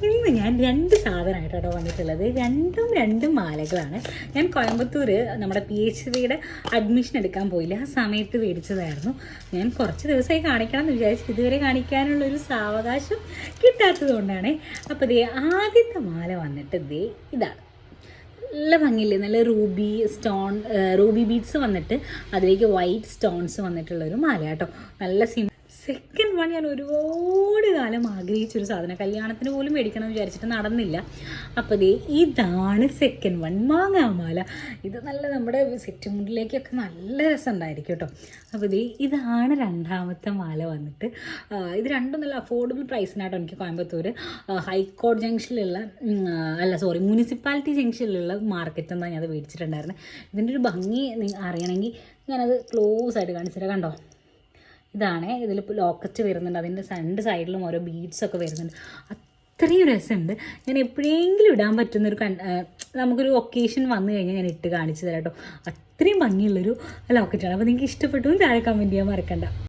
ഇന്ന് ഞാൻ രണ്ട് സാധനമായിട്ടാണ് വന്നിട്ടുള്ളത്. രണ്ടും മാലകളാണ്. ഞാൻ കോയമ്പത്തൂർ നമ്മുടെ PhDയുടെ അഡ്മിഷൻ എടുക്കാൻ പോയില്ല, ആ സമയത്ത് മേടിച്ചതായിരുന്നു. ഞാൻ കുറച്ച് ദിവസമായി കാണിക്കണം എന്ന് വിചാരിച്ചു, ഇതുവരെ കാണിക്കാനുള്ളൊരു സാവകാശം കിട്ടാത്തത് കൊണ്ടാണ്. അപ്പോൾ ദേ ആദ്യത്തെ മാല വന്നിട്ട് ദേ ഇതാണ്. നല്ല ഭംഗിയില്ലേ, നല്ല റൂബി ബീഡ്സ് വന്നിട്ട് അതിലേക്ക് വൈറ്റ് സ്റ്റോൺസ് വന്നിട്ടുള്ളൊരു മാല കേട്ടോ. നല്ല സെക്കൻഡ് വൺ ഞാൻ ഒരുപാട് കാലം ആഗ്രഹിച്ചൊരു സാധനം, കല്യാണത്തിന് പോലും മേടിക്കണം എന്ന് വിചാരിച്ചിട്ട് നടന്നില്ല. അപ്പോൾ ദേ ഇതാണ് സെക്കൻഡ് വൺ, മാങ്ങാമാല. ഇത് നല്ല നമ്മുടെ സെറ്റ് മുണ്ടിലേക്കൊക്കെ നല്ല രസം ഉണ്ടായിരിക്കും കേട്ടോ. അപ്പോൾ ദേ ഇതാണ് രണ്ടാമത്തെ മാല വന്നിട്ട്. ഇത് രണ്ടും നല്ല അഫോർഡബിൾ പ്രൈസിനാട്ടോ എനിക്ക് കോയമ്പത്തൂർ ഹൈക്കോടതി ജംഗ്ഷനിലുള്ള മുനിസിപ്പാലിറ്റി ജംഗ്ഷനിലുള്ള മാർക്കറ്റിൽ നിന്നാണ് ഞാൻ അത് മേടിച്ചിട്ടുണ്ടായിരുന്നത്. ഇതിൻ്റെ ഒരു ഭംഗി അറിയണമെങ്കിൽ ഞാനത് ക്ലോസ് ആയിട്ട് കാണിച്ചിട്ട് കണ്ടോ. ഇതാണ്, ഇതിലിപ്പോൾ ലോക്കറ്റ് വരുന്നുണ്ട്, അതിൻ്റെ രണ്ട് സൈഡിലും ഓരോ ബീഡ്സൊക്കെ വരുന്നുണ്ട്. അത്രയും രസമുണ്ട്. ഞാൻ എപ്പോഴെങ്കിലും ഇടാൻ പറ്റുന്നൊരു നമുക്കൊരു ഒക്കേഷൻ വന്നു കഴിഞ്ഞാൽ ഞാൻ ഇട്ട് കാണിച്ചു തരാം കേട്ടോ. അത്രയും ഭംഗിയുള്ളൊരു ലോക്കറ്റാണ്. അപ്പോൾ നിങ്ങൾക്ക് ഇഷ്ടപ്പെട്ടു താഴെ കമൻറ്റ് ചെയ്യാൻ മറക്കണ്ട.